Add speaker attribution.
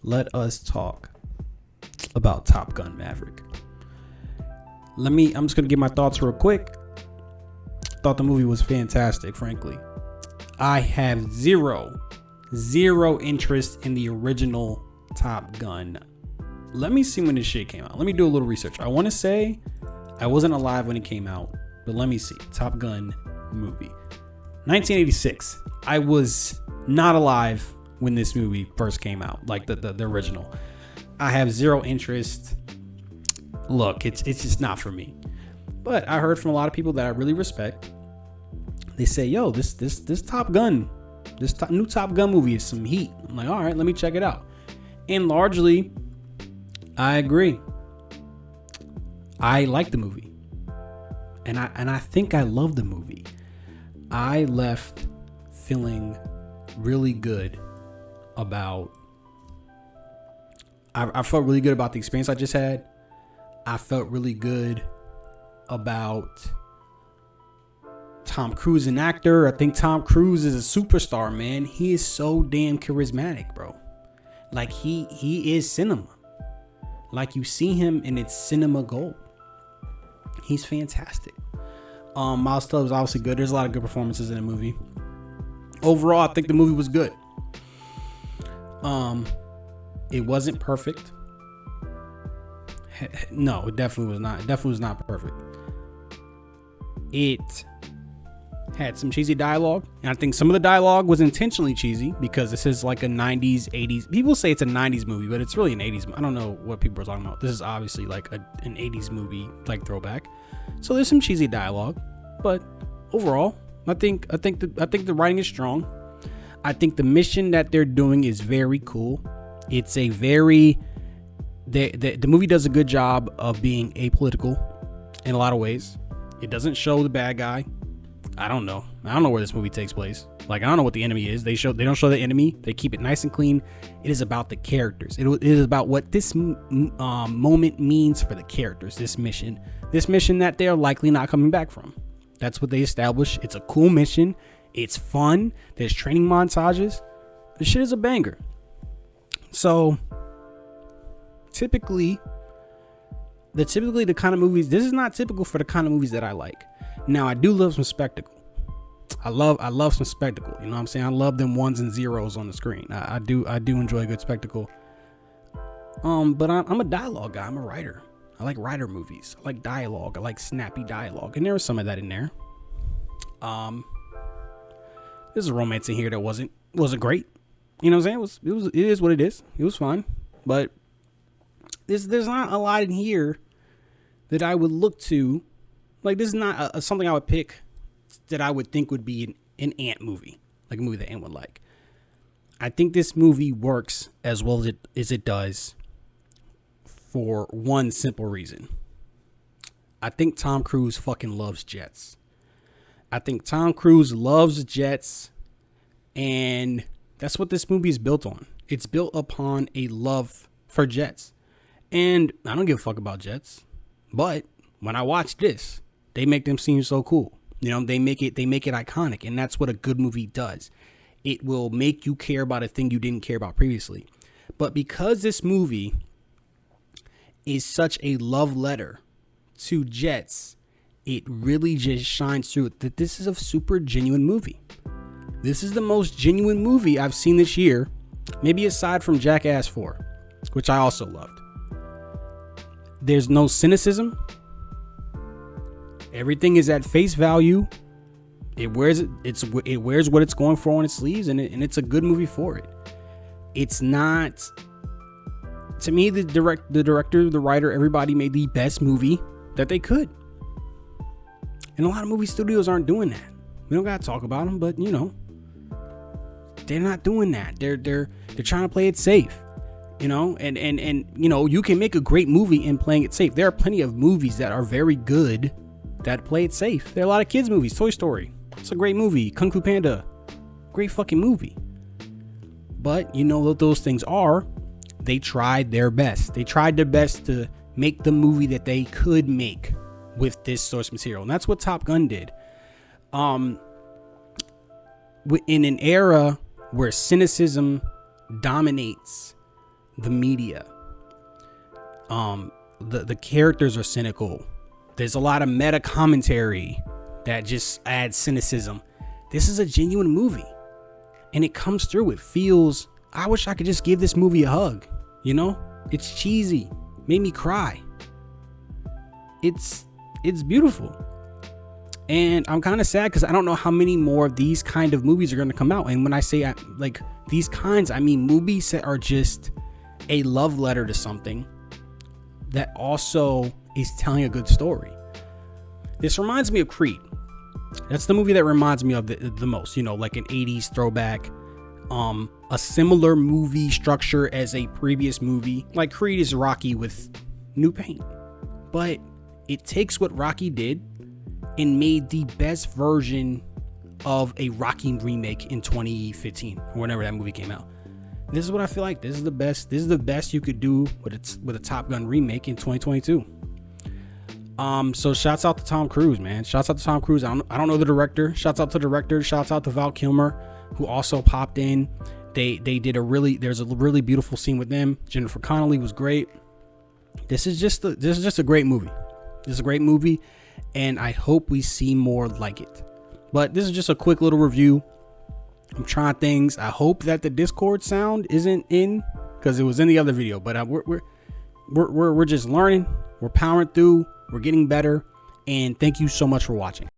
Speaker 1: let us talk about Top Gun Maverick. I'm just gonna give my thoughts real quick. Thought the movie was fantastic, frankly. I have zero interest in the original Top Gun. Let me see when this shit came out. Let me do a little research. I want to say I wasn't alive when it came out, but let me see. Top Gun movie. 1986. I was not alive when this movie first came out, like the original. I have zero interest. Look, it's just not for me. But I heard from a lot of people that I really respect. They say, yo, this Top Gun, new Top Gun movie is some heat. I'm like, all right, let me check it out. And largely, I agree. I like the movie. And I think I love the movie. I left feeling really good about, I felt really good about the experience I just had. I felt really good about Tom Cruise, an actor. I think Tom Cruise is a superstar, man. He is so damn charismatic, bro. Like he is cinema. Like you see him and it's cinema gold. He's fantastic. Miles Teller was obviously good. There's a lot of good performances in the movie. Overall, I think the movie was good. It wasn't perfect. No, it definitely was not. It definitely was not perfect. It had some cheesy dialogue, and I think some of the dialogue was intentionally cheesy because this is like a 90s, 80s. People say it's a 90s movie, but it's really an 80s. I don't know what people are talking about. This is obviously like an 80s movie, like throwback. So there's some cheesy dialogue, but overall, I think the writing is strong. I think the mission that they're doing is very cool. It's a very the movie does a good job of being apolitical in a lot of ways. It doesn't show the bad guy. I don't know where this movie takes place. Like, I don't know what the enemy is. They don't show the enemy. They keep it nice and clean. It is about the characters. It is about what this moment means for the characters. This mission that they are likely not coming back from. That's what they establish. It's a cool mission. It's fun. There's training montages. The shit is a banger. So typically the kind of movies, this is not typical for the kind of movies that I like. Now, I do love some spectacle. I love some spectacle. You know what I'm saying? I love them ones and zeros on the screen. I do enjoy a good spectacle. But I'm a dialogue guy. I'm a writer. I like writer movies. I like dialogue. I like snappy dialogue. And there was some of that in there. There's a romance in here that wasn't great. You know what I'm saying? It is what it is. It was fine. But there's not a lot in here that I would look to. Like, this is not something I would pick that I would think would be an Ant movie, like a movie that Ant would like. I think this movie works as well as it does for one simple reason. I think Tom Cruise fucking loves jets. I think Tom Cruise loves jets, and that's what this movie is built on. It's built upon a love for jets. And I don't give a fuck about jets, but when I watch this, they make them seem so cool. You know, they make it iconic, and that's what a good movie does. It will make you care about a thing you didn't care about previously. But because this movie is such a love letter to jets, it really just shines through that this is a super genuine movie. This is the most genuine movie I've seen this year, maybe aside from Jackass 4, which I also loved. There's no cynicism. Everything is at face value. It wears what it's going for on its sleeves, and it's a good movie for it. It's not, to me, the director, the writer, everybody made the best movie that they could. And a lot of movie studios aren't doing that. We don't gotta talk about them, but you know, they're not doing that. They're trying to play it safe. You know, and you know, you can make a great movie in playing it safe. There are plenty of movies that are very good that play it safe. There are a lot of kids movies. Toy Story, it's a great movie. Kung Fu Panda, great fucking movie. But you know what those things are? They tried their best. They tried their best to make the movie that they could make with this source material, and that's what Top Gun did. In an era where cynicism dominates the media. The characters are cynical. There's a lot of meta commentary that just adds cynicism. This is a genuine movie, and it comes through. It feels, I wish I could just give this movie a hug. You know, it's cheesy, made me cry. It's beautiful. And I'm kind of sad because I don't know how many more of these kind of movies are going to come out. And when I say like these kinds, I mean movies that are just a love letter to something that also is telling a good story. This reminds me of Creed. That's the movie that reminds me of the most, you know, like an 80s throwback, a similar movie structure as a previous movie. Like Creed is Rocky with new paint, but it takes what Rocky did and made the best version of a Rocky remake in 2015 or whenever that movie came out. This is what I feel like. This is the best you could do with a Top Gun remake in 2022. So shouts out to Tom Cruise, man. Shouts out to Tom Cruise. I don't know the director. Shouts out to the director. Shouts out to Val Kilmer, who also popped in. There's a really beautiful scene with them. Jennifer Connelly was great. This is just a great movie. This is a great movie, and I hope we see more like it. But this is just a quick little review. I'm trying things. I hope that the Discord sound isn't in, because it was in the other video. But we're just learning. We're powering through. We're getting better. And thank you so much for watching.